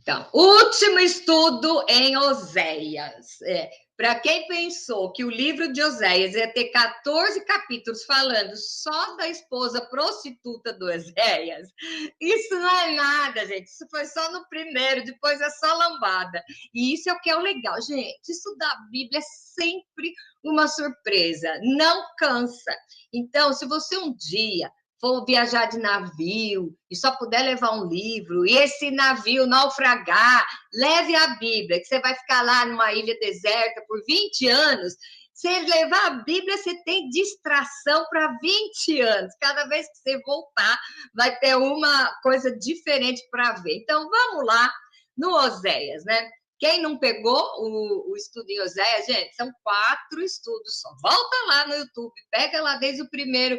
Então, último estudo em Oséias. Para quem pensou que o livro de Oséias ia ter 14 capítulos falando só da esposa prostituta do Oséias, isso não é nada, gente. Isso foi só no primeiro, depois é só lambada. E isso é o que é o legal, gente. Estudar a Bíblia é sempre uma surpresa, não cansa. Então, se você um dia for viajar de navio e só puder levar um livro, e esse navio naufragar, leve a Bíblia, que você vai ficar lá numa ilha deserta por 20 anos. Se levar a Bíblia, você tem distração para 20 anos. Cada vez que você voltar, vai ter uma coisa diferente para ver. Então, vamos lá no Oséias, né? Quem não pegou o estudo em Oséias, gente, são 4 estudos só. Volta lá no YouTube, pega lá desde o primeiro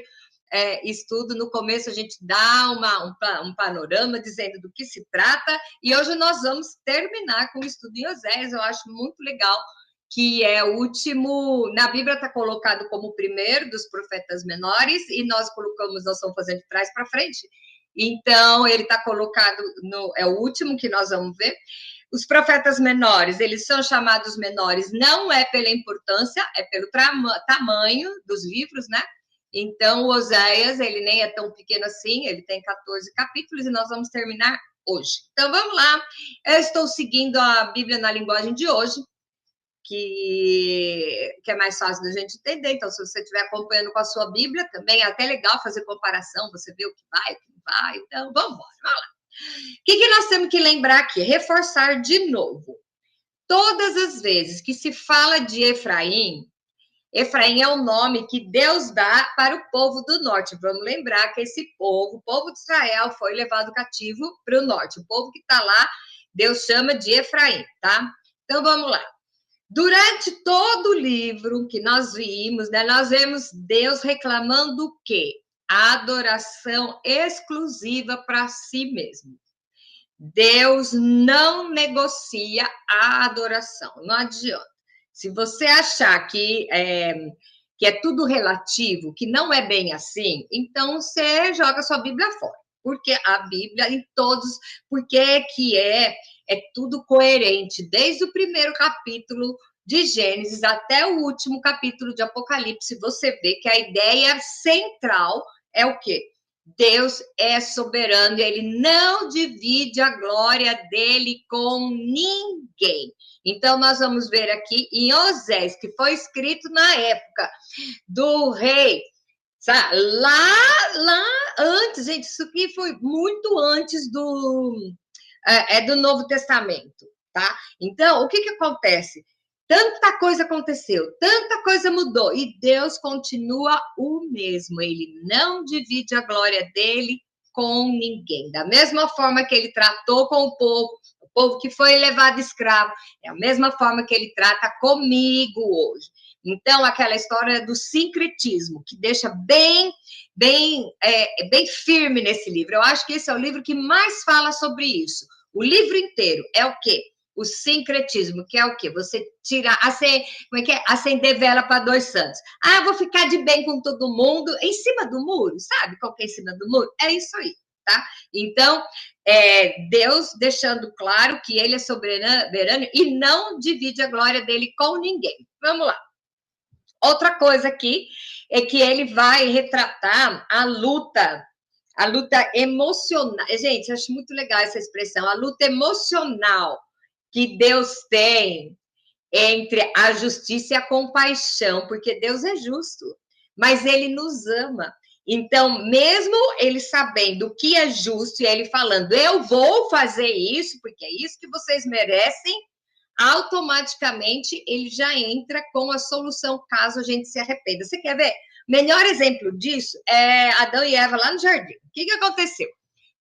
estudo. No começo a gente dá um panorama dizendo do que se trata, e hoje nós vamos terminar com o estudo em Oséias. Eu acho muito legal, que é o último, na Bíblia está colocado como o primeiro dos profetas menores, e nós estamos fazendo de trás para frente, então ele está colocado, é o último que nós vamos ver. Os profetas menores, eles são chamados menores, não é pela importância, é pelo tamanho dos livros, né? Então, o Oséias, ele nem é tão pequeno assim, ele tem 14 capítulos, e nós vamos terminar hoje. Então, vamos lá. Eu estou seguindo a Bíblia na linguagem de hoje, que é mais fácil da gente entender. Então, se você estiver acompanhando com a sua Bíblia, também é até legal fazer comparação, você vê o que vai, o que não vai. Então, vamos lá. O que nós temos que lembrar aqui? Reforçar de novo. Todas as vezes que se fala de Efraim, Efraim é o nome que Deus dá para o povo do norte. Vamos lembrar que esse povo, o povo de Israel, foi levado cativo para o norte. O povo que está lá, Deus chama de Efraim, tá? Então, vamos lá. Durante todo o livro que nós vimos, né, nós vemos Deus reclamando o quê? A adoração exclusiva para si mesmo. Deus não negocia a adoração, não adianta. Se você achar que é tudo relativo, que não é bem assim, então você joga sua Bíblia fora. Porque a Bíblia, em todos, porque que é tudo coerente, desde o primeiro capítulo de Gênesis até o último capítulo de Apocalipse, você vê que a ideia central é o quê? Deus é soberano e ele não divide a glória dele com ninguém. Então, nós vamos ver aqui em Osés, que foi escrito na época do rei, sabe? Lá antes, gente, isso aqui foi muito antes do Novo Testamento, tá? Então, o que acontece? Tanta coisa aconteceu, tanta coisa mudou, e Deus continua o mesmo. Ele não divide a glória dele com ninguém. Da mesma forma que ele tratou com o povo que foi levado escravo, é a mesma forma que ele trata comigo hoje. Então, aquela história do sincretismo, que deixa bem firme nesse livro. Eu acho que esse é o livro que mais fala sobre isso. O livro inteiro é o quê? O sincretismo, que é o quê? Você tirar, como é que é? Acender vela para 2 santos. Ah, eu vou ficar de bem com todo mundo, em cima do muro, sabe qual que é em cima do muro? É isso aí, tá? Então, Deus deixando claro que ele é soberano e não divide a glória dele com ninguém. Vamos lá. Outra coisa aqui é que ele vai retratar a luta emocional. Gente, eu acho muito legal essa expressão, a luta emocional que Deus tem entre a justiça e a compaixão, porque Deus é justo, mas ele nos ama. Então, mesmo ele sabendo o que é justo e ele falando, eu vou fazer isso, porque é isso que vocês merecem, automaticamente ele já entra com a solução caso a gente se arrependa. Você quer ver? O melhor exemplo disso é Adão e Eva lá no jardim. O que aconteceu?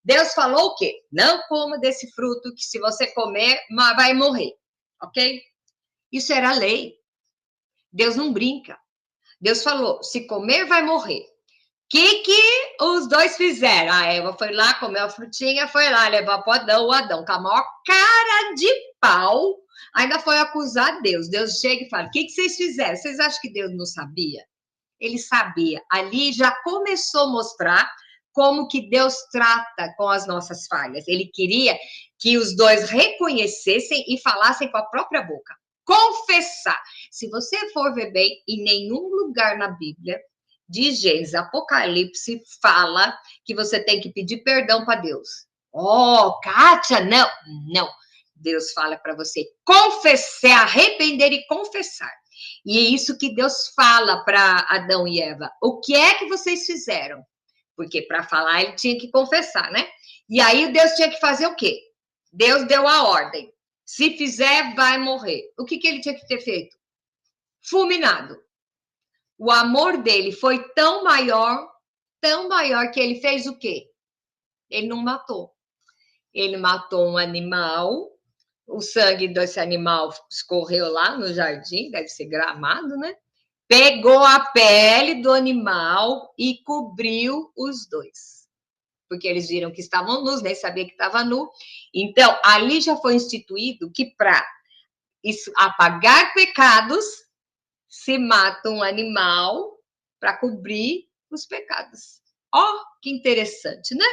Deus falou o quê? Não coma desse fruto, que se você comer, vai morrer. Ok? Isso era lei. Deus não brinca. Deus falou, se comer, vai morrer. O que os dois fizeram? A Eva foi lá, comeu a frutinha, foi lá, levou para o Adão, com a maior cara de pau, ainda foi acusar Deus. Deus chega e fala, o que vocês fizeram? Vocês acham que Deus não sabia? Ele sabia. Ali já começou a mostrar como que Deus trata com as nossas falhas. Ele queria que os dois reconhecessem e falassem com a própria boca. Confessar. Se você for ver bem, em nenhum lugar na Bíblia, de Gênesis, Apocalipse, fala que você tem que pedir perdão para Deus. Oh, Kátia, não. Não. Deus fala para você confessar, arrepender e confessar. E é isso que Deus fala para Adão e Eva. O que é que vocês fizeram? Porque para falar ele tinha que confessar, né? E aí Deus tinha que fazer o quê? Deus deu a ordem. Se fizer, vai morrer. O que ele tinha que ter feito? Fulminado. O amor dele foi tão maior que ele fez o quê? Ele não matou. Ele matou um animal, o sangue desse animal escorreu lá no jardim, deve ser gramado, né? Pegou a pele do animal e cobriu os dois. Porque eles viram que estavam nus, nem sabia que estava nu. Então, ali já foi instituído que para apagar pecados, se mata um animal para cobrir os pecados. Ó, oh, que interessante, né?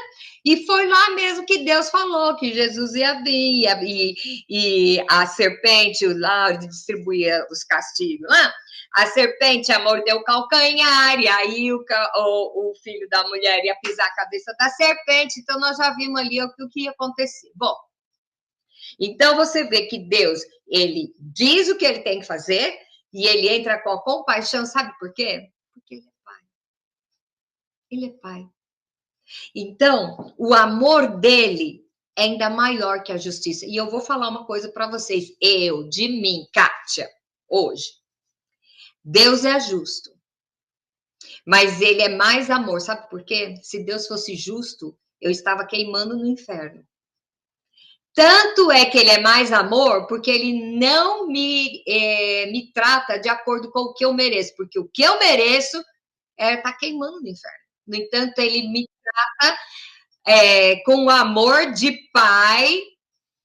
E foi lá mesmo que Deus falou que Jesus ia vir, e a serpente lá distribuía os castigos, né? A serpente ia morder o calcanhar, e aí o filho da mulher ia pisar a cabeça da serpente, então nós já vimos ali o que ia acontecer. Bom, então você vê que Deus, ele diz o que ele tem que fazer, e ele entra com a compaixão, sabe por quê? Porque ele é pai. Ele é pai. Então, o amor dele é ainda maior que a justiça. E eu vou falar uma coisa para vocês. De mim, Kátia, hoje. Deus é justo. Mas ele é mais amor. Sabe por quê? Se Deus fosse justo, eu estava queimando no inferno. Tanto é que ele é mais amor, porque ele não me trata de acordo com o que eu mereço. Porque o que eu mereço é estar queimando no inferno. No entanto, ele me trata com o amor de pai,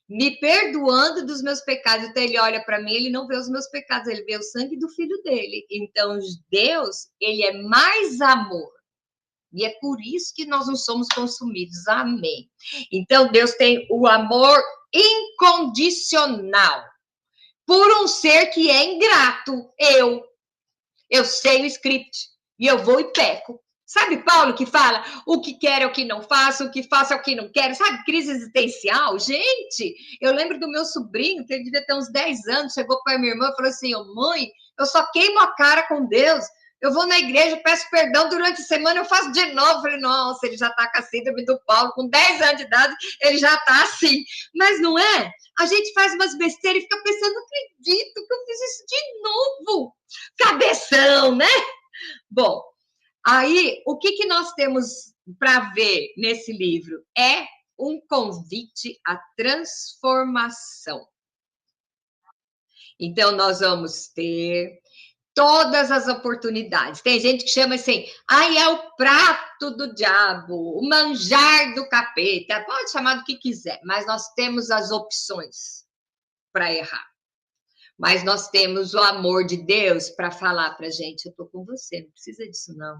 me perdoando dos meus pecados. Então, ele olha para mim, ele não vê os meus pecados, ele vê o sangue do filho dele. Então, Deus, ele é mais amor. E é por isso que nós não somos consumidos. Amém. Então, Deus tem o amor incondicional por um ser que é ingrato. Eu sei o script e eu vou e peco. Sabe Paulo que fala o que quer é o que não faço, o que faço é o que não quero? Sabe, crise existencial? Gente, eu lembro do meu sobrinho, que ele devia ter uns 10 anos, chegou para minha irmã e falou assim, mãe, eu só queimo a cara com Deus, eu vou na igreja, peço perdão durante a semana, eu faço de novo. Eu falei, nossa, ele já está com a síndrome do Paulo, com 10 anos de idade, ele já está assim. Mas não é? A gente faz umas besteiras e fica pensando, não acredito que eu fiz isso de novo. Cabeção, né? Bom, aí, o que nós temos para ver nesse livro? É um convite à transformação. Então, nós vamos ter todas as oportunidades. Tem gente que chama assim, é o prato do diabo, o manjar do capeta, pode chamar do que quiser, mas nós temos as opções para errar. Mas nós temos o amor de Deus para falar para a gente, eu estou com você, não precisa disso não.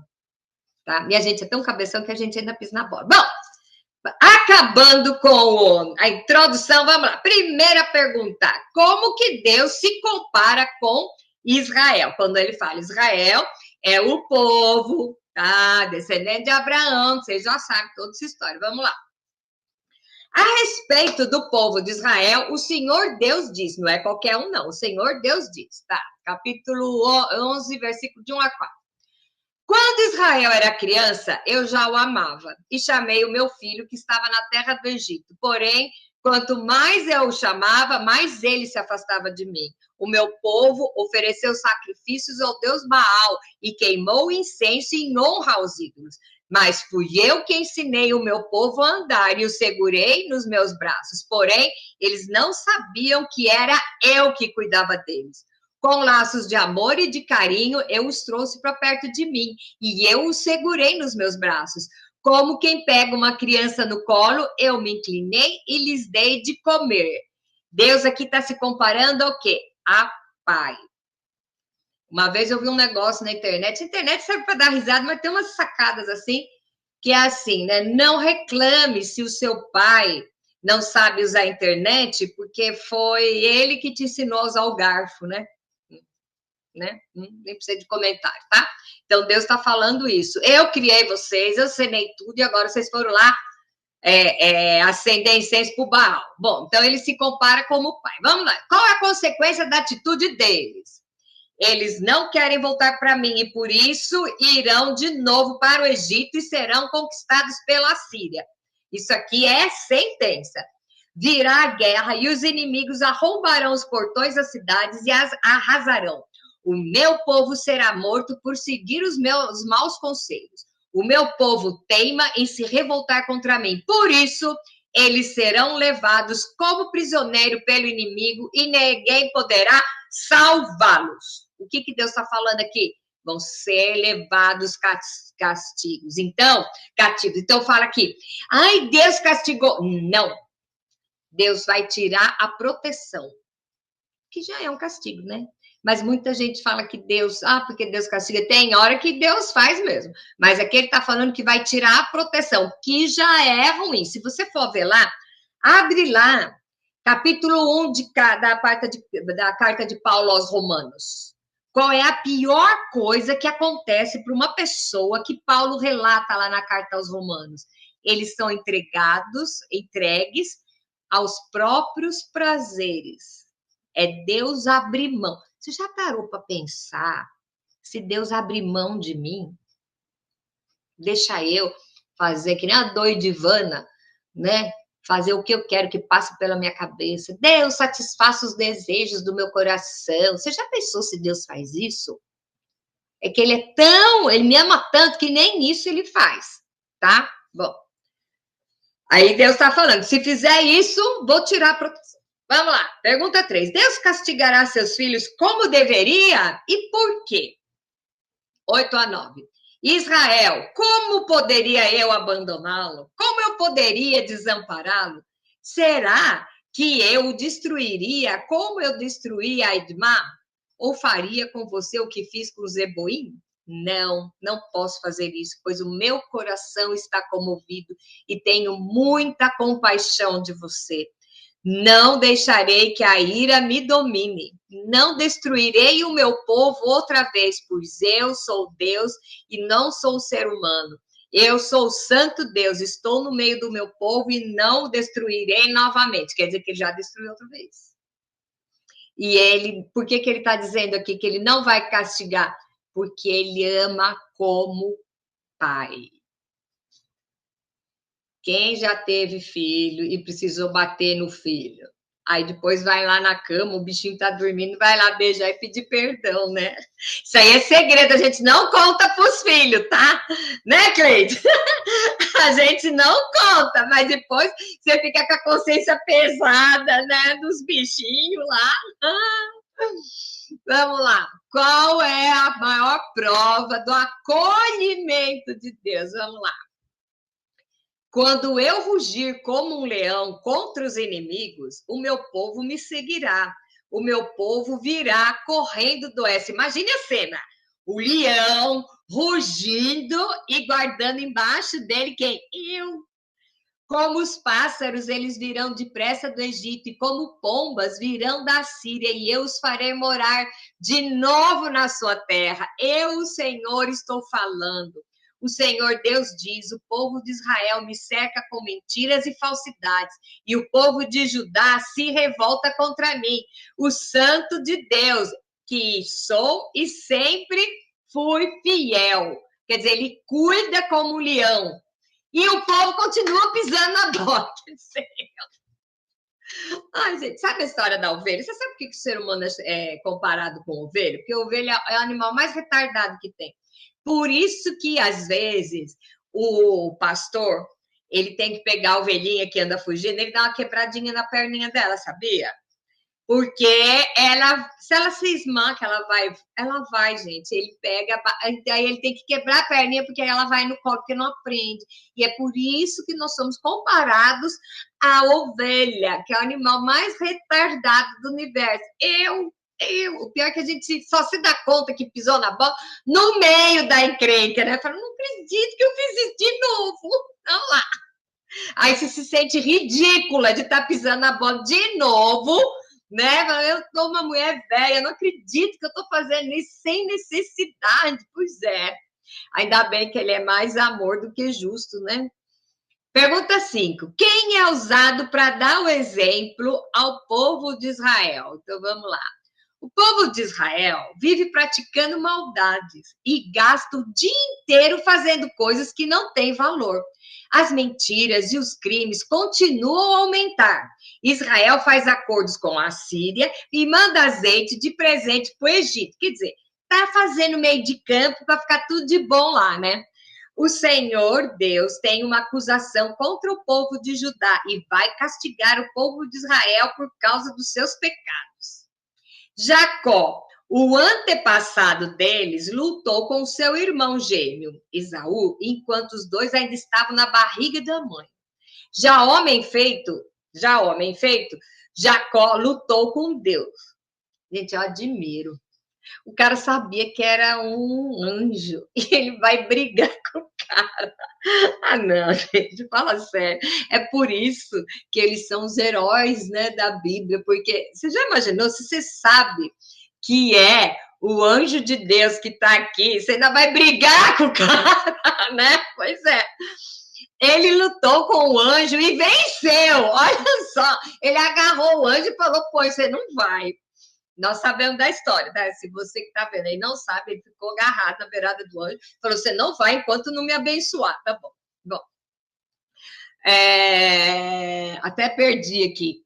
Tá? E a gente é tão cabeção que a gente ainda pisa na bola. Bom, acabando com a introdução, vamos lá. Primeira pergunta, como que Deus se compara com Israel? Quando ele fala Israel, é o povo, tá? Descendente de Abraão, vocês já sabem toda essa história. Vamos lá. A respeito do povo de Israel, o Senhor Deus diz, não é qualquer um não, o Senhor Deus diz, tá? Capítulo 11, versículo de 1 a 4. Quando Israel era criança, eu já o amava e chamei o meu filho que estava na terra do Egito. Porém, quanto mais eu o chamava, mais ele se afastava de mim. O meu povo ofereceu sacrifícios ao Deus Baal e queimou incenso em honra aos ídolos. Mas fui eu que ensinei o meu povo a andar e o segurei nos meus braços. Porém, eles não sabiam que era eu que cuidava deles. Com laços de amor e de carinho, eu os trouxe para perto de mim e eu os segurei nos meus braços. Como quem pega uma criança no colo, eu me inclinei e lhes dei de comer. Deus aqui está se comparando ao quê? A pai. Uma vez eu vi um negócio na internet. A internet serve para dar risada, mas tem umas sacadas assim. que é assim, né? Não reclame se o seu pai não sabe usar a internet, porque foi ele que te ensinou a usar o garfo, né? Nem precisa de comentário, tá? Então, Deus está falando isso. Eu criei vocês, eu ensinei tudo, e agora vocês foram lá acender incenso para o Baal. Bom, então ele se compara como pai. Vamos lá. Qual é a consequência da atitude deles? Eles não querem voltar para mim e por isso irão de novo para o Egito e serão conquistados pela Síria. Isso aqui é sentença. Virá a guerra e os inimigos arrombarão os portões das cidades e as arrasarão. O meu povo será morto por seguir os meus maus conselhos. O meu povo teima em se revoltar contra mim. Por isso, eles serão levados como prisioneiro pelo inimigo e ninguém poderá salvá-los. O que Deus está falando aqui? Vão ser levados castigos. Então, cativos. Então, fala aqui. Ai, Deus castigou. Não. Deus vai tirar a proteção. Que já é um castigo, né? Mas muita gente fala que Deus, porque Deus castiga. Tem hora que Deus faz mesmo. Mas aqui ele está falando que vai tirar a proteção, que já é ruim. Se você for ver lá, abre lá, capítulo 1 da carta de Paulo aos Romanos. Qual é a pior coisa que acontece para uma pessoa que Paulo relata lá na carta aos Romanos? Eles são entregues aos próprios prazeres. É Deus abrir mão. Você já parou para pensar se Deus abrir mão de mim? Deixa eu fazer que nem a doidivana, né? Fazer o que eu quero que passe pela minha cabeça. Deus satisfaça os desejos do meu coração. Você já pensou se Deus faz isso? É que ele me ama tanto que nem isso ele faz, tá? Bom. Aí Deus está falando, se fizer isso, vou tirar a proteção. Vamos lá, pergunta 3. Deus castigará seus filhos como deveria e por quê? 8-9. Israel, como poderia eu abandoná-lo? Como eu poderia desampará-lo? Será que eu o destruiria como eu destruí a Edmá? Ou faria com você o que fiz com Zeboim? Não posso fazer isso, pois o meu coração está comovido e tenho muita compaixão de você. Não deixarei que a ira me domine. Não destruirei o meu povo outra vez, pois eu sou Deus e não sou ser humano. Eu sou o santo Deus, estou no meio do meu povo e não o destruirei novamente. Quer dizer que ele já destruiu outra vez. E ele, por que ele está dizendo aqui que ele não vai castigar? Porque ele ama como pai. Quem já teve filho e precisou bater no filho? Aí depois vai lá na cama, o bichinho tá dormindo, vai lá beijar e pedir perdão, né? Isso aí é segredo, a gente não conta pros filhos, tá? Né, Cleide? A gente não conta, mas depois você fica com a consciência pesada, né? Dos bichinhos lá. Vamos lá. Qual é a maior prova do acolhimento de Deus? Vamos lá. Quando eu rugir como um leão contra os inimigos, o meu povo me seguirá. O meu povo virá correndo do oeste. Imagine a cena. O leão rugindo e guardando embaixo dele quem? Eu. Como os pássaros, eles virão depressa do Egito, e como pombas virão da Síria, e eu os farei morar de novo na sua terra. Eu, o Senhor, estou falando. O Senhor Deus diz, o povo de Israel me cerca com mentiras e falsidades, e o povo de Judá se revolta contra mim. O Santo de Deus, que sou e sempre fui fiel. Quer dizer, ele cuida como um leão. E o povo continua pisando na bola. Ai, gente, sabe a história da ovelha? Você sabe por que o ser humano é comparado com ovelha? Porque a ovelha é o animal mais retardado que tem. Por isso que, às vezes, o pastor, ele tem que pegar a ovelhinha que anda fugindo, ele dá uma quebradinha na perninha dela, sabia? Porque se ela cismar que ela vai, gente. Ele pega, aí ele tem que quebrar a perninha, porque ela vai no colo, porque não aprende. E é por isso que nós somos comparados à ovelha, que é o animal mais retardado do universo. E o pior é que a gente só se dá conta que pisou na bola no meio da encrenca, né? Fala, não acredito que eu fiz isso de novo. Vamos lá. Aí você se sente ridícula de estar pisando na bola de novo, né? Eu sou uma mulher velha, não acredito que eu estou fazendo isso sem necessidade. Pois é. Ainda bem que ele é mais amor do que justo, né? Pergunta 5. Quem é usado para dar o exemplo ao povo de Israel? Então vamos lá. O povo de Israel vive praticando maldades e gasta o dia inteiro fazendo coisas que não têm valor. As mentiras e os crimes continuam a aumentar. Israel faz acordos com a Síria e manda azeite de presente para o Egito. Quer dizer, está fazendo meio de campo para ficar tudo de bom lá, né? O Senhor Deus tem uma acusação contra o povo de Judá e vai castigar o povo de Israel por causa dos seus pecados. Jacó, o antepassado deles, lutou com seu irmão gêmeo, Esaú, enquanto os dois ainda estavam na barriga da mãe. Já homem feito, Jacó lutou com Deus. Gente, eu admiro. O cara sabia que era um anjo e ele vai brigar com o cara. Ah, não, gente, fala sério. É por isso que eles são os heróis, né, da Bíblia, porque você já imaginou, se você sabe que é o anjo de Deus que está aqui, você ainda vai brigar com o cara, né? Pois é. Ele lutou com o anjo e venceu. Olha só, ele agarrou o anjo e falou: pô, você não vai. Nós sabemos da história, né? Se você que está vendo aí não sabe, ele ficou agarrado na beirada do anjo, falou: você não vai enquanto não me abençoar. Tá bom. Bom. Até perdi aqui.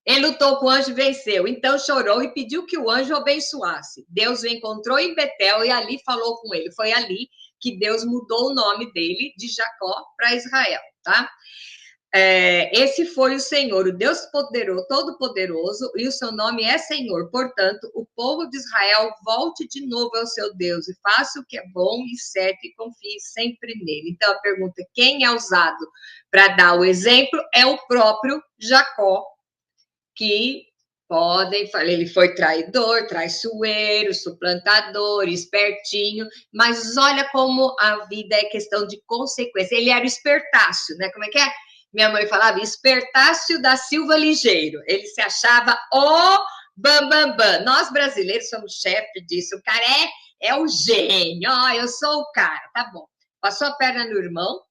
Ele lutou com o anjo e venceu. Então chorou e pediu que o anjo o abençoasse. Deus o encontrou em Betel e ali falou com ele. Foi ali que Deus mudou o nome dele de Jacó para Israel, tá? Esse foi o Senhor, o Deus poderoso, todo-poderoso, e o seu nome é Senhor. Portanto, o povo de Israel volte de novo ao seu Deus e faça o que é bom e certo e confie sempre nele. Então, a pergunta: quem é usado para dar o exemplo é o próprio Jacó, que podem falar, ele foi traidor, traiçoeiro, suplantador, espertinho, mas olha como a vida é questão de consequência. Ele era o espertácio, né? Como é que é? Minha mãe falava Espertácio da Silva Ligeiro. Ele se achava o bambambam. Bam, bam. Nós brasileiros somos chefe disso. O cara é o gênio. Eu sou o cara. Tá bom. Passou a perna no irmão.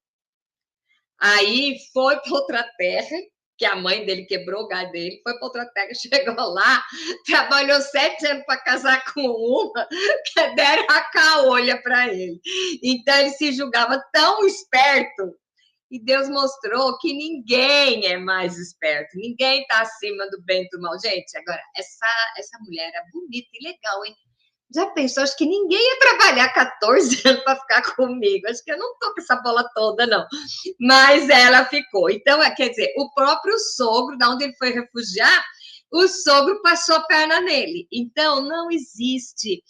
Aí foi para outra terra, que a mãe dele quebrou o galho dele. Foi para outra terra, chegou lá, trabalhou 7 anos para casar com uma, que deram a caolha para ele. Então ele se julgava tão esperto. E Deus mostrou que ninguém é mais esperto, ninguém está acima do bem e do mal. Gente, agora, essa mulher é bonita e legal, hein? Já pensou? Acho que ninguém ia trabalhar 14 anos para ficar comigo. Acho que eu não estou com essa bola toda, não. Mas ela ficou. Então, quer dizer, o próprio sogro, da onde ele foi refugiar, o sogro passou a perna nele. Então, não existe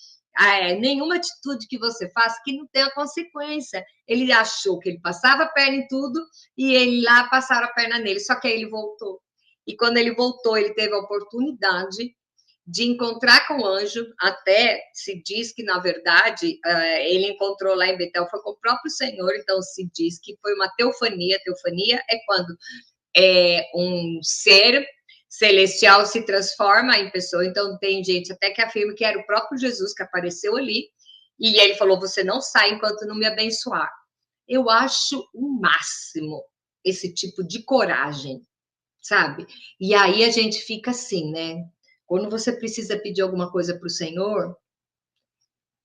nenhuma atitude que você faça que não tenha consequência. Ele achou que ele passava a perna em tudo e ele lá passaram a perna nele, só que aí ele voltou. E quando ele voltou, ele teve a oportunidade de encontrar com o anjo, até se diz que, na verdade, ele encontrou lá em Betel, foi com o próprio Senhor, então se diz que foi uma teofania. Teofania é quando um ser celestial se transforma em pessoa. Então tem gente até que afirma que era o próprio Jesus que apareceu ali e ele falou: você não sai enquanto não me abençoar. Eu acho o máximo esse tipo de coragem, sabe? E aí a gente fica assim, né? Quando você precisa pedir alguma coisa para o Senhor,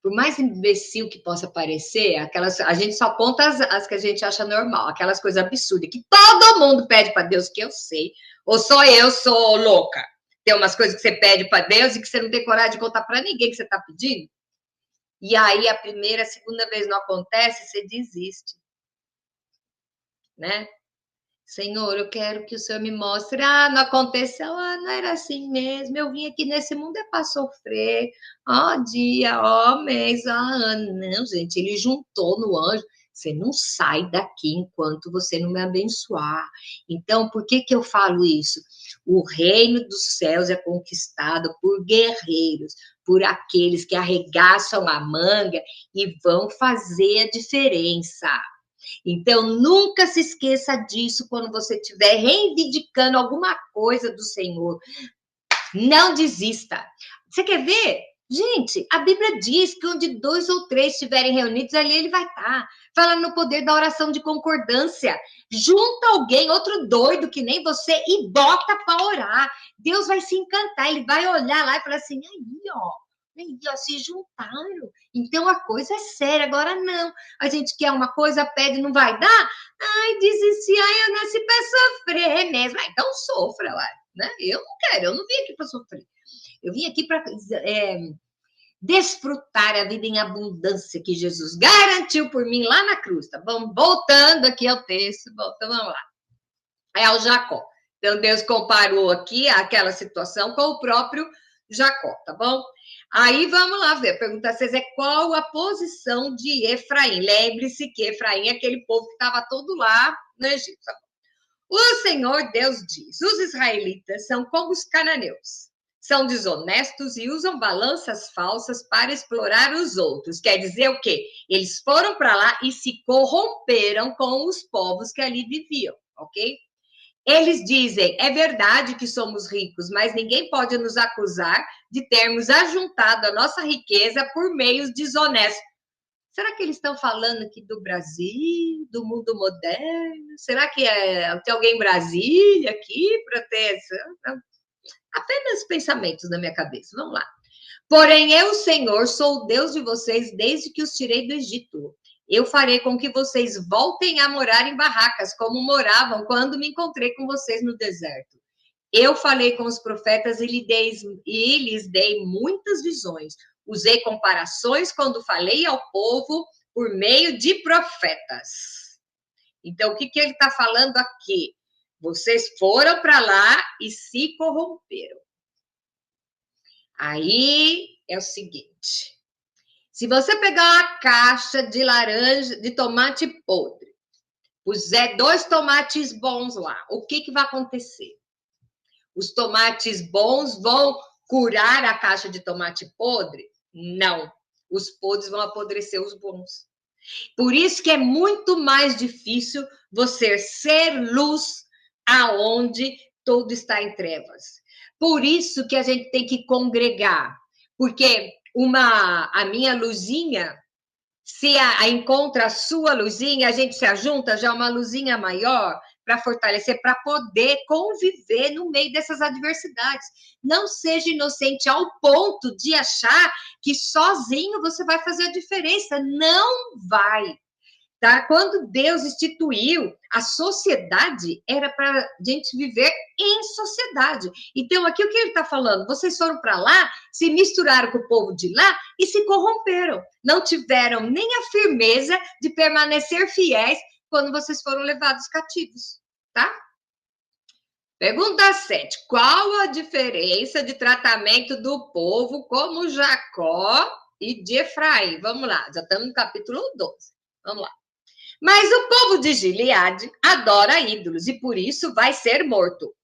por mais imbecil que possa parecer, a gente só conta as que a gente acha normal, aquelas coisas absurdas que todo mundo pede para Deus, que eu sei. Ou só eu sou louca? Tem umas coisas que você pede para Deus e que você não tem coragem de contar para ninguém que você está pedindo. E aí, a primeira, a segunda vez não acontece, você desiste. Né? Senhor, eu quero que o Senhor me mostre. Não aconteceu. Não era assim mesmo. Eu vim aqui nesse mundo para sofrer. Dia, mês, ano. Não, gente, ele juntou no anjo. Você não sai daqui enquanto você não me abençoar. Então, por que eu falo isso? O reino dos céus é conquistado por guerreiros, por aqueles que arregaçam a manga e vão fazer a diferença. Então, nunca se esqueça disso quando você estiver reivindicando alguma coisa do Senhor. Não desista. Você quer ver? Gente, a Bíblia diz que onde 2 ou 3 estiverem reunidos, ali ele vai estar. Fala no poder da oração de concordância. Junta alguém, outro doido que nem você, e bota para orar. Deus vai se encantar, ele vai olhar lá e falar assim, aí, ó, se juntaram. Então a coisa é séria. Agora não. A gente quer uma coisa, pede, não vai dar? Ai, desistir, ai, eu nasci para sofrer mesmo. Ah, então sofra, ué, né? Eu não quero, eu não vim aqui para sofrer. Eu vim aqui para desfrutar a vida em abundância que Jesus garantiu por mim lá na cruz, tá bom? Voltando aqui ao texto, então vamos lá. É o Jacó. Então, Deus comparou aqui aquela situação com o próprio Jacó, tá bom? Aí, vamos lá ver. Pergunta 6 é qual a posição de Efraim? Lembre-se que Efraim é aquele povo que estava todo lá no Egito, tá bom? O Senhor Deus diz, os israelitas são como os cananeus. São desonestos e usam balanças falsas para explorar os outros. Quer dizer o quê? Eles foram para lá e se corromperam com os povos que ali viviam, ok? Eles dizem, é verdade que somos ricos, mas ninguém pode nos acusar de termos ajuntado a nossa riqueza por meios desonestos. Será que eles estão falando aqui do Brasil, do mundo moderno? Será que tem alguém em Brasília aqui para ter essa... Apenas pensamentos na minha cabeça. Vamos lá. Porém, eu, Senhor, sou o Deus de vocês desde que os tirei do Egito. Eu farei com que vocês voltem a morar em barracas, como moravam quando me encontrei com vocês no deserto. Eu falei com os profetas e lhes dei muitas visões. Usei comparações quando falei ao povo por meio de profetas. Então, o que ele está falando aqui? Vocês foram para lá e se corromperam. Aí é o seguinte. Se você pegar uma caixa de laranja, de tomate podre, puser 2 tomates bons lá, o que vai acontecer? Os tomates bons vão curar a caixa de tomate podre? Não. Os podres vão apodrecer os bons. Por isso que é muito mais difícil você ser luz aonde tudo está em trevas. Por isso que a gente tem que congregar, porque a minha luzinha, se encontra a sua luzinha, a gente se ajunta, já é uma luzinha maior para fortalecer, para poder conviver no meio dessas adversidades. Não seja inocente ao ponto de achar que sozinho você vai fazer a diferença. Não vai. Tá? Quando Deus instituiu a sociedade, era para a gente viver em sociedade. Então, aqui o que ele está falando? Vocês foram para lá, se misturaram com o povo de lá e se corromperam. Não tiveram nem a firmeza de permanecer fiéis quando vocês foram levados cativos, tá? Pergunta 7. Qual a diferença de tratamento do povo como Jacó e de Efraim? Vamos lá, já estamos no capítulo 12. Vamos lá. Mas o povo de Gileade adora ídolos e por isso vai ser morto.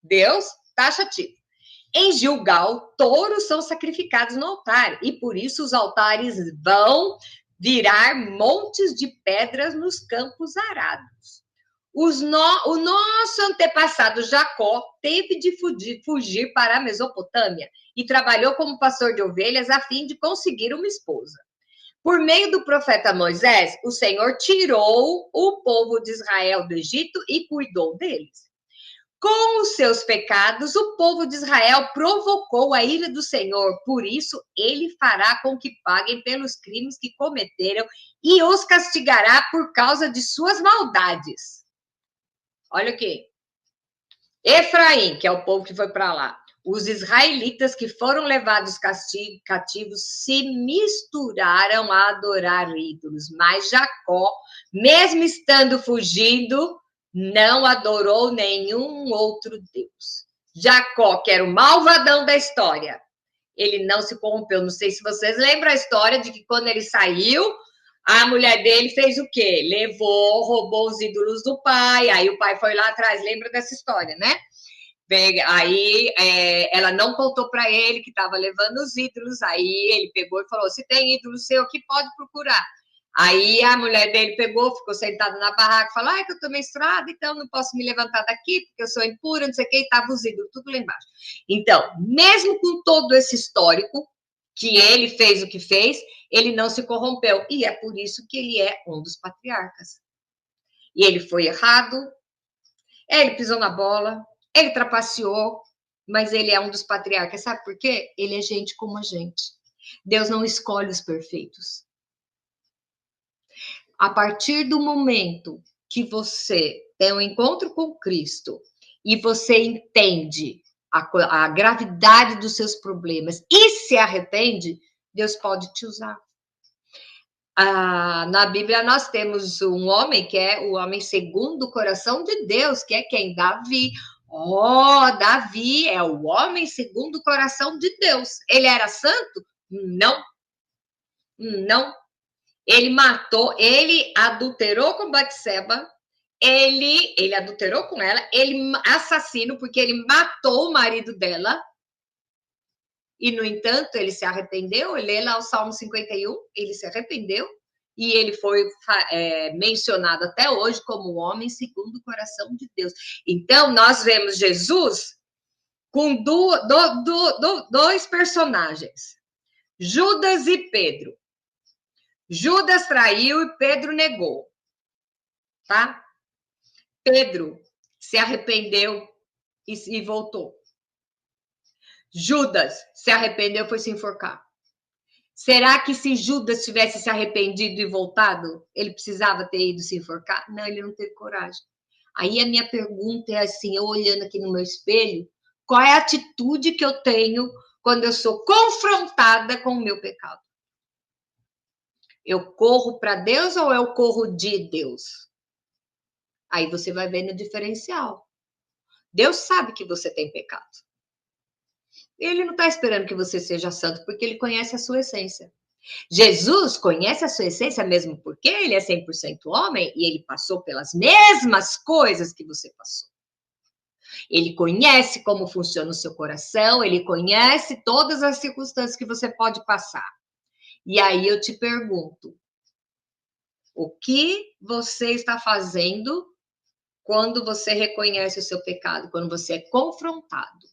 Deus taxativo. Em Gilgal, touros são sacrificados no altar e por isso os altares vão virar montes de pedras nos campos arados. O nosso antepassado Jacó teve de fugir para a Mesopotâmia e trabalhou como pastor de ovelhas a fim de conseguir uma esposa. Por meio do profeta Moisés, o Senhor tirou o povo de Israel do Egito e cuidou deles. Com os seus pecados, o povo de Israel provocou a ira do Senhor. Por isso, ele fará com que paguem pelos crimes que cometeram e os castigará por causa de suas maldades. Olha aqui. Efraim, que é o povo que foi para lá. Os israelitas que foram levados cativos se misturaram a adorar ídolos, mas Jacó, mesmo estando fugindo, não adorou nenhum outro Deus. Jacó, que era o malvadão da história, ele não se corrompeu. Não sei se vocês lembram a história de que quando ele saiu A mulher dele fez o quê? Roubou os ídolos do pai, aí o pai foi lá atrás, lembra dessa história, né? Aí ela não contou para ele que estava levando os ídolos, aí ele pegou e falou, se tem ídolo seu aqui, pode procurar. Aí a mulher dele pegou, ficou sentada na barraca, falou, que eu tô menstruada, então não posso me levantar daqui, porque eu sou impura, não sei o que, e tava os ídolos, tudo lá embaixo. Então, mesmo com todo esse histórico, que ele fez o que fez, ele não se corrompeu, e é por isso que ele é um dos patriarcas. E ele foi errado, ele pisou na bola, ele trapaceou, mas ele é um dos patriarcas. Sabe por quê? Ele é gente como a gente. Deus não escolhe os perfeitos. A partir do momento que você tem um encontro com Cristo e você entende a gravidade dos seus problemas e se arrepende, Deus pode te usar. Na Bíblia nós temos um homem que é o homem segundo o coração de Deus, que é quem? Davi. Davi é o homem segundo o coração de Deus. Ele era santo? Não. Não. Ele matou, ele adulterou com Batseba, ele adulterou com ela, ele assassino porque ele matou o marido dela. E, no entanto, ele se arrependeu. Lê lá o Salmo 51, ele se arrependeu. E ele foi mencionado até hoje como o homem segundo o coração de Deus. Então, nós vemos Jesus com dois personagens, Judas e Pedro. Judas traiu e Pedro negou, tá? Pedro se arrependeu e voltou. Judas se arrependeu e foi se enforcar. Será que se Judas tivesse se arrependido e voltado, ele precisava ter ido se enforcar? Não, ele não teve coragem. Aí a minha pergunta é assim, eu olhando aqui no meu espelho, qual é a atitude que eu tenho quando eu sou confrontada com o meu pecado? Eu corro para Deus ou eu corro de Deus? Aí você vai vendo o diferencial. Deus sabe que você tem pecado. Ele não está esperando que você seja santo, porque ele conhece a sua essência. Jesus conhece a sua essência mesmo porque ele é 100% homem e ele passou pelas mesmas coisas que você passou. Ele conhece como funciona o seu coração, ele conhece todas as circunstâncias que você pode passar. E aí eu te pergunto, o que você está fazendo quando você reconhece o seu pecado, quando você é confrontado?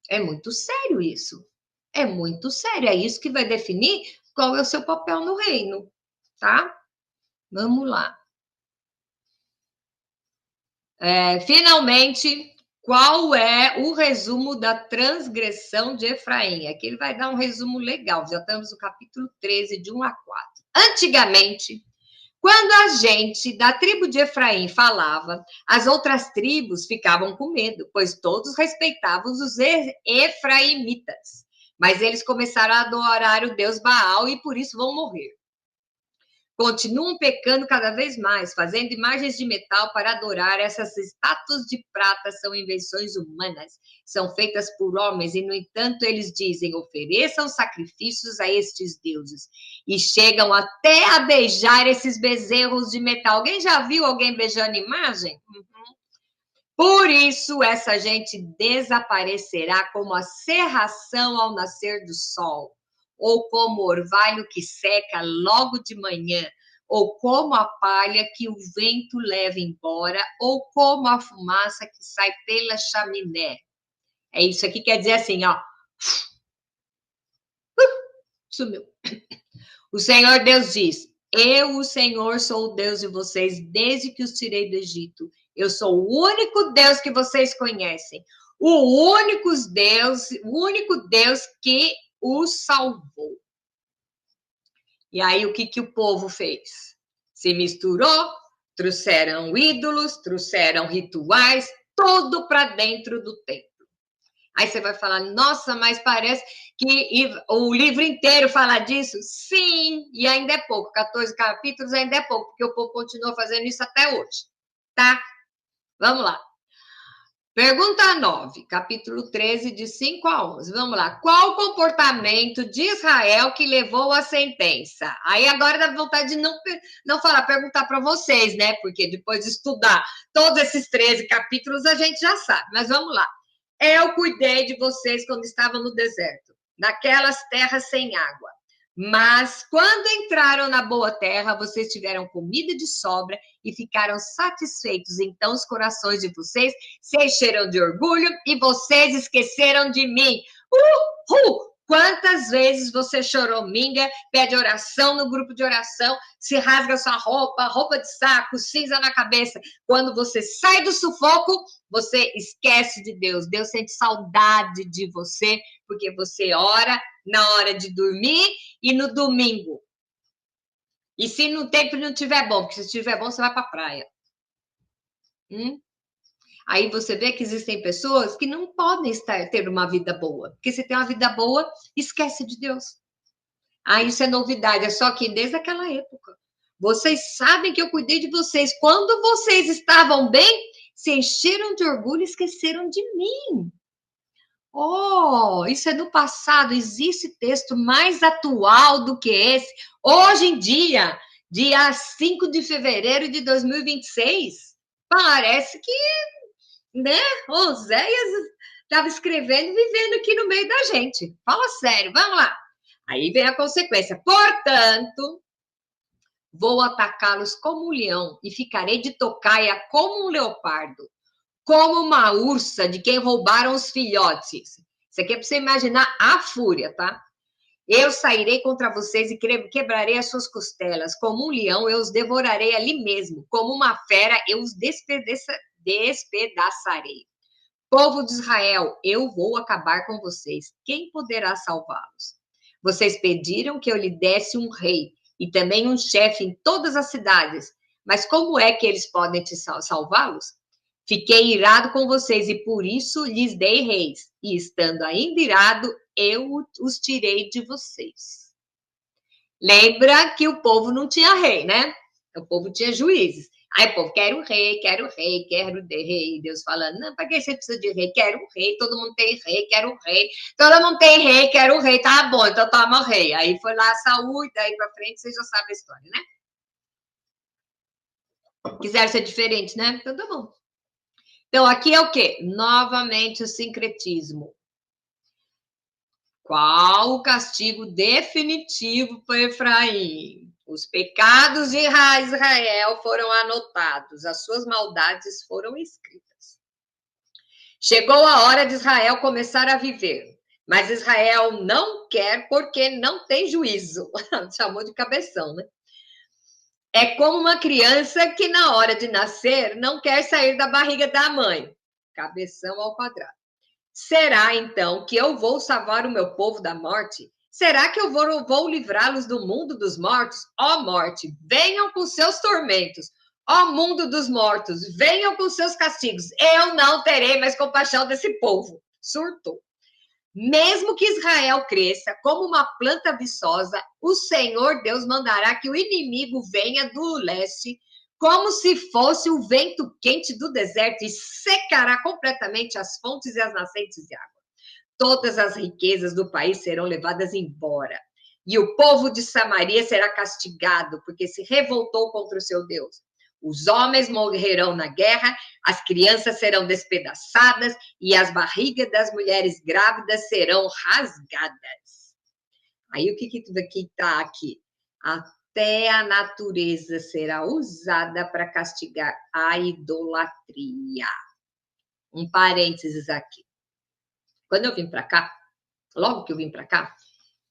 É muito sério isso. É muito sério. É isso que vai definir qual é o seu papel no reino, tá? Vamos lá. Finalmente, qual é o resumo da transgressão de Efraim? Aqui ele vai dar um resumo legal. Já estamos no capítulo 13, de 1 a 4. Antigamente, quando a gente da tribo de Efraim falava, as outras tribos ficavam com medo, pois todos respeitavam os efraimitas. Mas eles começaram a adorar o deus Baal e por isso vão morrer. Continuam pecando cada vez mais, fazendo imagens de metal para adorar. Essas estátuas de prata são invenções humanas, são feitas por homens, e, no entanto, eles dizem, ofereçam sacrifícios a estes deuses. E chegam até a beijar esses bezerros de metal. Alguém já viu alguém beijando imagem? Por isso, essa gente desaparecerá como a cerração ao nascer do sol, ou como o orvalho que seca logo de manhã, ou como a palha que o vento leva embora, ou como a fumaça que sai pela chaminé. É isso aqui, quer dizer assim, ó. Sumiu. O Senhor Deus diz, eu, o Senhor, sou o Deus de vocês desde que os tirei do Egito. Eu sou o único Deus que vocês conhecem. O único Deus que os salvou. E aí, o que o povo fez? Se misturou, trouxeram ídolos, trouxeram rituais, tudo para dentro do templo. Aí você vai falar, nossa, mas parece que o livro inteiro fala disso? Sim, e ainda é pouco. 14 capítulos ainda é pouco, porque o povo continua fazendo isso até hoje. Tá? Vamos lá. Pergunta 9, capítulo 13, de 5 a 11. Vamos lá. Qual o comportamento de Israel que levou à sentença? Aí agora dá vontade de não falar, perguntar para vocês, né? Porque depois de estudar todos esses 13 capítulos, a gente já sabe. Mas vamos lá. Eu cuidei de vocês quando estavam no deserto, naquelas terras sem água. Mas quando entraram na boa terra, vocês tiveram comida de sobra e ficaram satisfeitos. Então os corações de vocês se encheram de orgulho e vocês esqueceram de mim. Quantas vezes você chorou minga, pede oração no grupo de oração, se rasga sua roupa de saco, cinza na cabeça. Quando você sai do sufoco, você esquece de Deus. Deus sente saudade de você, porque você ora na hora de dormir e no domingo. E se no tempo não tiver bom, porque se estiver bom, você vai para a praia. Aí você vê que existem pessoas que não podem ter uma vida boa. Porque se tem uma vida boa, esquece de Deus. Isso é novidade, é só que desde aquela época. Vocês sabem que eu cuidei de vocês. Quando vocês estavam bem, se encheram de orgulho e esqueceram de mim. Isso é do passado. Existe texto mais atual do que esse. Hoje em dia, dia 5 de fevereiro de 2026, parece que, né, Oséias estava escrevendo e vivendo aqui no meio da gente. Fala sério, vamos lá. Aí vem a consequência. Portanto, vou atacá-los como um leão e ficarei de tocaia como um leopardo, como uma ursa de quem roubaram os filhotes. Isso aqui é para você imaginar a fúria, tá? Eu sairei contra vocês e quebrarei as suas costelas. Como um leão, eu os devorarei ali mesmo. Como uma fera, eu os despedaçarei. Povo de Israel, eu vou acabar com vocês. Quem poderá salvá-los? Vocês pediram que eu lhe desse um rei e também um chefe em todas as cidades. Mas como é que eles podem te salvá-los? Fiquei irado com vocês e por isso lhes dei reis. E estando ainda irado, eu os tirei de vocês. Lembra que o povo não tinha rei, né? O povo tinha juízes. Aí o povo, quero rei, quero rei, quero rei. Deus falando, não, para que você precisa de rei? Quero um rei, todo mundo tem rei, quero rei. Todo mundo tem rei, quero um rei. Tá bom, então toma o rei. Aí foi lá Saúl, daí para frente vocês já sabem a história, né? Quiseram ser diferente, né? Então tá bom. Então aqui é o quê? Novamente o sincretismo. Qual o castigo definitivo para Efraim? Os pecados de Israel foram anotados, as suas maldades foram escritas. Chegou a hora de Israel começar a viver, mas Israel não quer porque não tem juízo. Chamou de cabeção, né? É como uma criança que na hora de nascer não quer sair da barriga da mãe. Cabeção ao quadrado. Será, então, que eu vou salvar o meu povo da morte? Será que eu vou livrá-los do mundo dos mortos? Ó morte, venham com seus tormentos. Ó mundo dos mortos, venham com seus castigos. Eu não terei mais compaixão desse povo. Surtou. Mesmo que Israel cresça como uma planta viçosa, o Senhor Deus mandará que o inimigo venha do leste, como se fosse o vento quente do deserto, e secará completamente as fontes e as nascentes de água. Todas as riquezas do país serão levadas embora, e o povo de Samaria será castigado, porque se revoltou contra o seu Deus. Os homens morrerão na guerra, as crianças serão despedaçadas e as barrigas das mulheres grávidas serão rasgadas. Aí o que está aqui? Até a natureza será usada para castigar a idolatria. Um parênteses aqui. Quando eu vim para cá, logo que eu vim para cá,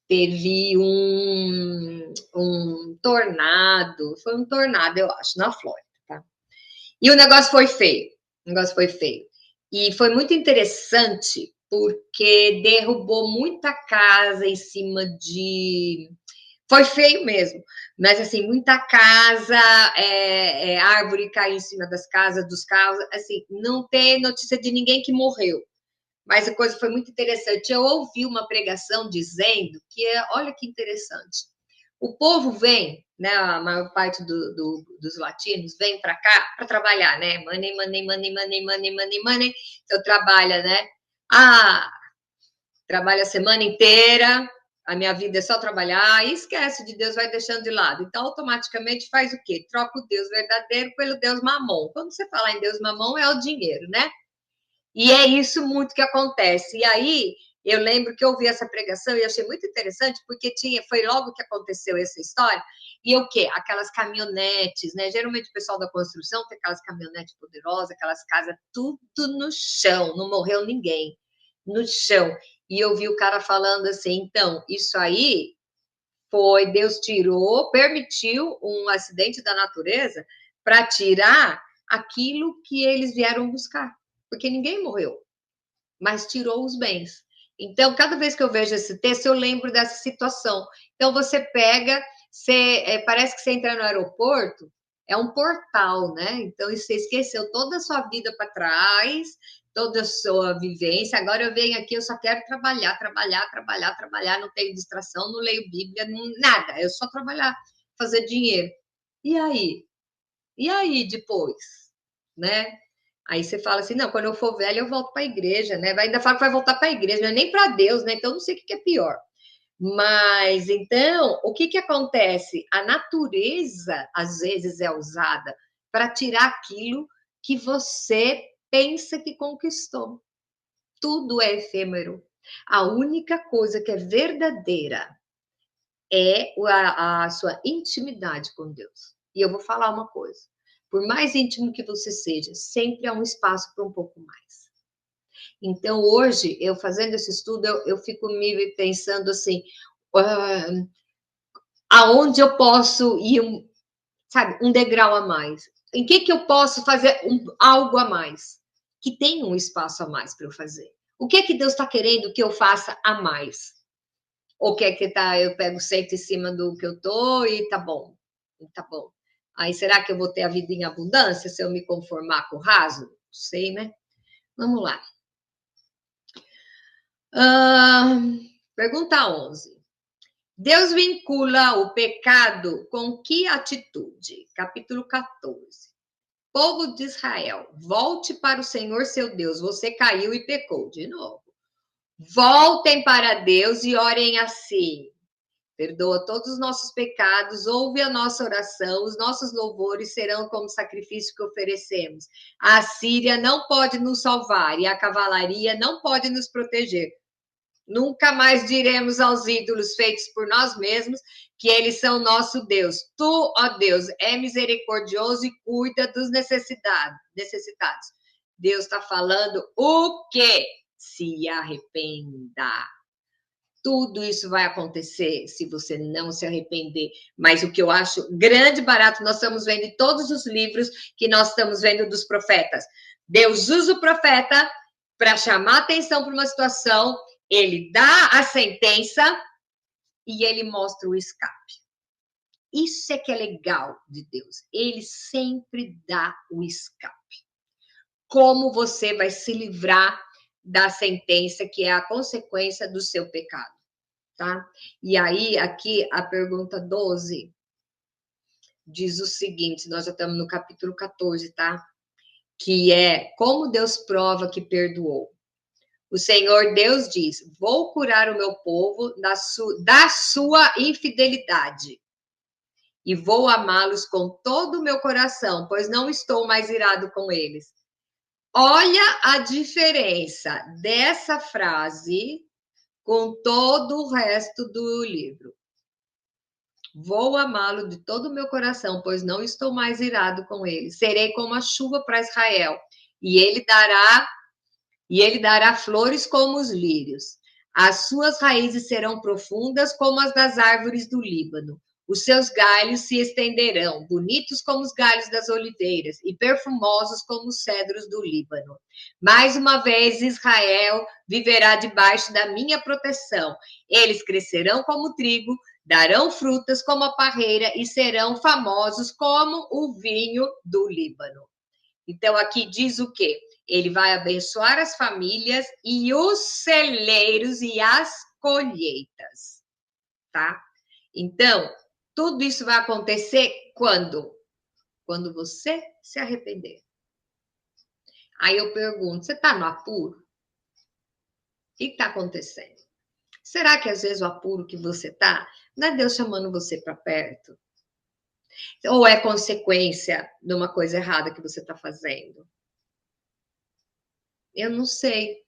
teve um tornado, foi um tornado, eu acho, na Flórida, tá? E o negócio foi feio, E foi muito interessante, porque derrubou muita casa em cima de... Foi feio mesmo, mas assim, muita casa, árvore caiu em cima das casas, dos carros, assim, não tem notícia de ninguém que morreu. Mas a coisa foi muito interessante. Eu ouvi uma pregação dizendo que, olha que interessante, O povo vem, né? A maior parte dos latinos vem para cá para trabalhar, né? Money, money, money, money, money, money, money. Então trabalha, né? Ah, trabalha a semana inteira, a minha vida é só trabalhar, e esquece de Deus, vai deixando de lado. Então, automaticamente faz o quê? Troca o Deus verdadeiro pelo Deus mamon. Quando você fala em Deus mamon, é o dinheiro, né? E é isso muito que acontece. E aí, eu lembro que eu ouvi essa pregação e achei muito interessante, porque foi logo que aconteceu essa história. E o quê? Aquelas caminhonetes, né? Geralmente o pessoal da construção tem aquelas caminhonetes poderosas, aquelas casas, tudo no chão, não morreu ninguém. No chão. E eu vi o cara falando assim, então, isso aí foi, Deus tirou, permitiu um acidente da natureza para tirar aquilo que eles vieram buscar. Porque ninguém morreu, mas tirou os bens. Então, cada vez que eu vejo esse texto, eu lembro dessa situação. Então, você pega, parece que você entra no aeroporto, é um portal, né? Então, você esqueceu toda a sua vida para trás, toda a sua vivência. Agora eu venho aqui, eu só quero trabalhar, trabalhar, trabalhar, trabalhar. Não tenho distração, não leio Bíblia, nada. Eu só trabalhar, fazer dinheiro. E aí? E aí depois? Né? Aí você fala assim, não, quando eu for velha eu volto para a igreja, né? Ainda fala que vai voltar para a igreja, não é nem para Deus, né? Então não sei o que é pior. Mas então, o que acontece? A natureza às vezes é usada para tirar aquilo que você pensa que conquistou. Tudo é efêmero. A única coisa que é verdadeira é a sua intimidade com Deus. E eu vou falar uma coisa: por mais íntimo que você seja, sempre há um espaço para um pouco mais. Então, hoje, eu fazendo esse estudo, eu fico me pensando assim, aonde eu posso ir, sabe, um degrau a mais? Em que eu posso fazer algo a mais? Que tem um espaço a mais para eu fazer. O que Deus está querendo que eu faça a mais? Ou quer que eu pego, sento em cima do que eu tô e tá bom. Tá bom. Aí, será que eu vou ter a vida em abundância se eu me conformar com o raso? Não sei, né? Vamos lá. Pergunta 11. Deus vincula o pecado com que atitude? Capítulo 14. Povo de Israel, volte para o Senhor seu Deus. Você caiu e pecou de novo. Voltem para Deus e orem assim. Perdoa todos os nossos pecados, ouve a nossa oração, os nossos louvores serão como sacrifício que oferecemos. A Síria não pode nos salvar e a cavalaria não pode nos proteger. Nunca mais diremos aos ídolos feitos por nós mesmos que eles são nosso Deus. Tu, ó Deus, é misericordioso e cuida dos necessitados. Deus está falando o quê? Se arrependa. Tudo isso vai acontecer se você não se arrepender. Mas o que eu acho grande barato, nós estamos vendo em todos os livros que nós estamos vendo dos profetas. Deus usa o profeta para chamar atenção para uma situação, ele dá a sentença e ele mostra o escape. Isso é que é legal de Deus. Ele sempre dá o escape. Como você vai se livrar da sentença que é a consequência do seu pecado, tá? E aí, aqui, a pergunta 12 diz o seguinte, nós já estamos no capítulo 14, tá? Que é, como Deus prova que perdoou? O Senhor Deus diz, vou curar o meu povo da sua infidelidade e vou amá-los com todo o meu coração, pois não estou mais irado com eles. Olha a diferença dessa frase com todo o resto do livro. Vou amá-lo de todo o meu coração, pois não estou mais irado com ele. Serei como a chuva para Israel, e ele dará flores como os lírios. As suas raízes serão profundas como as das árvores do Líbano. Os seus galhos se estenderão, bonitos como os galhos das oliveiras e perfumosos como os cedros do Líbano. Mais uma vez, Israel viverá debaixo da minha proteção. Eles crescerão como trigo, darão frutas como a parreira e serão famosos como o vinho do Líbano. Então, aqui diz o quê? Ele vai abençoar as famílias e os celeiros e as colheitas, tá? Então, Tudo isso vai acontecer quando? Quando você se arrepender. Aí eu pergunto, você está no apuro? O que está acontecendo? Será que às vezes o apuro que você está, não é Deus chamando você para perto? Ou é consequência de uma coisa errada que você está fazendo? Eu não sei.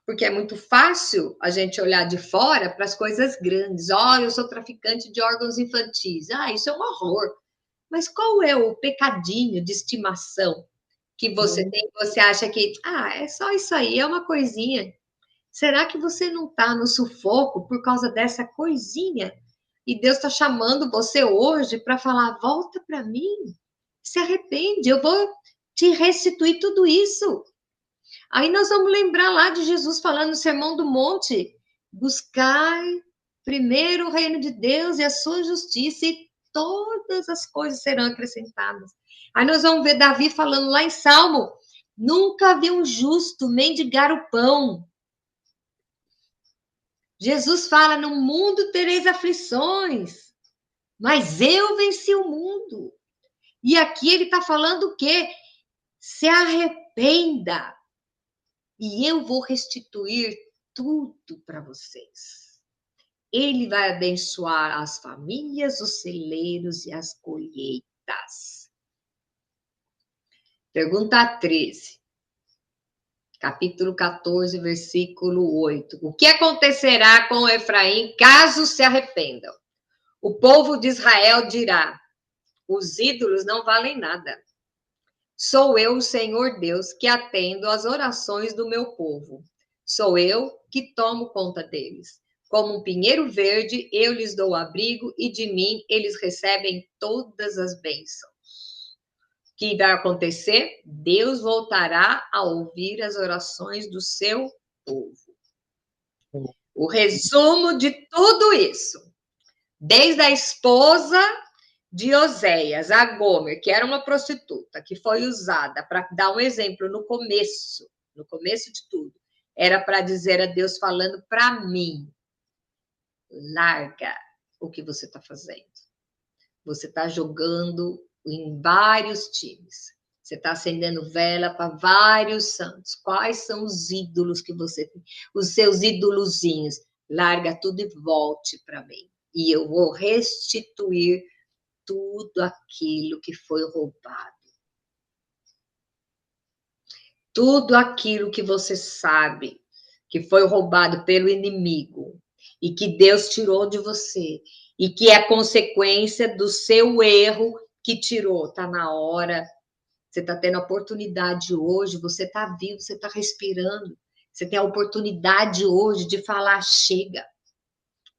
Porque é muito fácil a gente olhar de fora para as coisas grandes. Eu sou traficante de órgãos infantis. Isso é um horror. Mas qual é o pecadinho de estimação que você tem? Você acha que, é só isso aí, é uma coisinha. Será que você não está no sufoco por causa dessa coisinha? E Deus está chamando você hoje para falar: volta para mim, se arrepende, eu vou te restituir tudo isso. Aí nós vamos lembrar lá de Jesus falando no Sermão do Monte: buscai primeiro o reino de Deus e a sua justiça, e todas as coisas serão acrescentadas. Aí nós vamos ver Davi falando lá em Salmo: nunca vi um justo mendigar o pão. Jesus fala: no mundo tereis aflições, mas eu venci o mundo. E aqui ele está falando o quê? Se arrependa e eu vou restituir tudo para vocês. Ele vai abençoar as famílias, os celeiros e as colheitas. Pergunta 13. Capítulo 14, versículo 8. O que acontecerá com Efraim caso se arrependam? O povo de Israel dirá: os ídolos não valem nada. Sou eu, o Senhor Deus, que atendo às orações do meu povo. Sou eu que tomo conta deles. Como um pinheiro verde, eu lhes dou abrigo e de mim eles recebem todas as bênçãos. O que vai acontecer? Deus voltará a ouvir as orações do seu povo. O resumo de tudo isso, desde a esposa de Oséias, a Gomer, que era uma prostituta, que foi usada, para dar um exemplo, no começo de tudo, era para dizer a Deus falando para mim: larga o que você está fazendo. Você está jogando em vários times. Você está acendendo vela para vários santos. Quais são os ídolos que você tem? Os seus ídolozinhos. Larga tudo e volte para mim. E eu vou restituir tudo aquilo que foi roubado. Tudo aquilo que você sabe que foi roubado pelo inimigo e que Deus tirou de você e que é consequência do seu erro que tirou. Está na hora. Você está tendo a oportunidade hoje, você está vivo, você está respirando. Você tem a oportunidade hoje de falar: chega.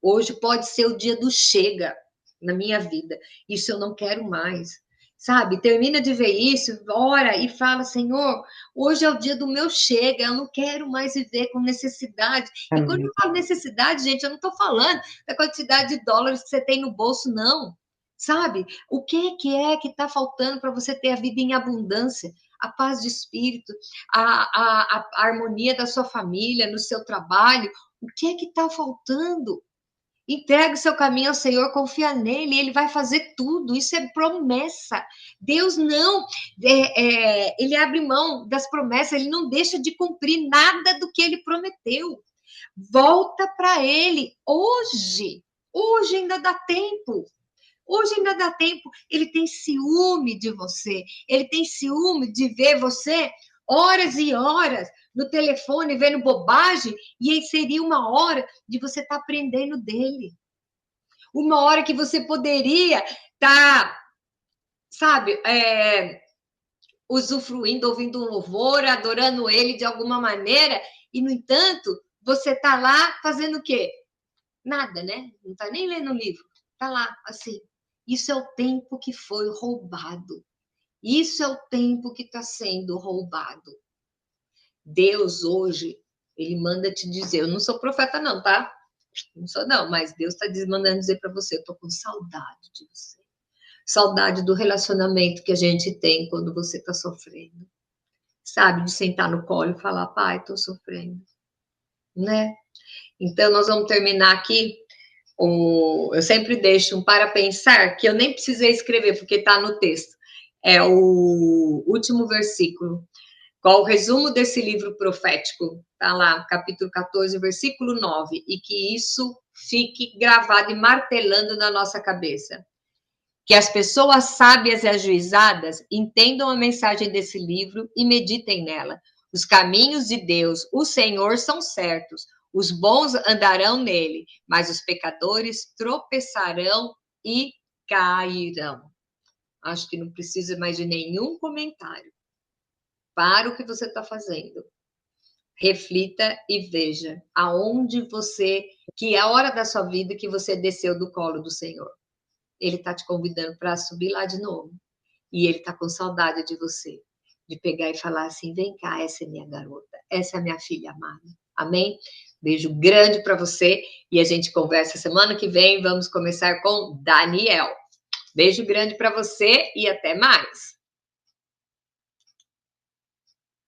Hoje pode ser o dia do chega na minha vida. Isso eu não quero mais. Sabe? Termina de ver isso, ora e fala: Senhor, hoje é o dia do meu chega, eu não quero mais viver com necessidade. E quando eu falo necessidade, gente, eu não estou falando da quantidade de dólares que você tem no bolso, não. Sabe? O que é que está faltando para você ter a vida em abundância? A paz de espírito, a harmonia da sua família, no seu trabalho. O que é que está faltando? Entregue o seu caminho ao Senhor, confia nele, ele vai fazer tudo. Isso é promessa. Deus não, ele abre mão das promessas, ele não deixa de cumprir nada do que ele prometeu. Volta para ele hoje. Hoje ainda dá tempo. Hoje ainda dá tempo. Ele tem ciúme de você. Ele tem ciúme de ver você horas e horas no telefone vendo bobagem, e aí seria uma hora de você estar aprendendo dele. Uma hora que você poderia estar, sabe, usufruindo, ouvindo um louvor, adorando ele de alguma maneira, e, no entanto, você está lá fazendo o quê? Nada, né? Não está nem lendo o livro. Está lá, assim. Isso é o tempo que foi roubado. Isso é o tempo que está sendo roubado. Deus hoje, ele manda te dizer, eu não sou profeta não, tá? Não sou não, mas Deus está mandando dizer para você: eu tô com saudade de você. Saudade do relacionamento que a gente tem quando você está sofrendo. Sabe, de sentar no colo e falar: pai, tô sofrendo. Né? Então, nós vamos terminar aqui Eu sempre deixo um para pensar que eu nem precisei escrever, porque está no texto. É o último versículo. Qual o resumo desse livro profético? Está lá, capítulo 14, versículo 9. E que isso fique gravado e martelando na nossa cabeça. Que as pessoas sábias e ajuizadas entendam a mensagem desse livro e meditem nela. Os caminhos de Deus, o Senhor, são certos. Os bons andarão nele, mas os pecadores tropeçarão e cairão. Acho que não precisa mais de nenhum comentário. Para o que você está fazendo. Reflita e veja aonde você, que é a hora da sua vida que você desceu do colo do Senhor. Ele está te convidando para subir lá de novo. E ele está com saudade de você. De pegar e falar assim, vem cá, essa é minha garota. Essa é a minha filha amada. Amém? Beijo grande para você. E a gente conversa semana que vem. Vamos começar com Daniel. Beijo grande para você e até mais.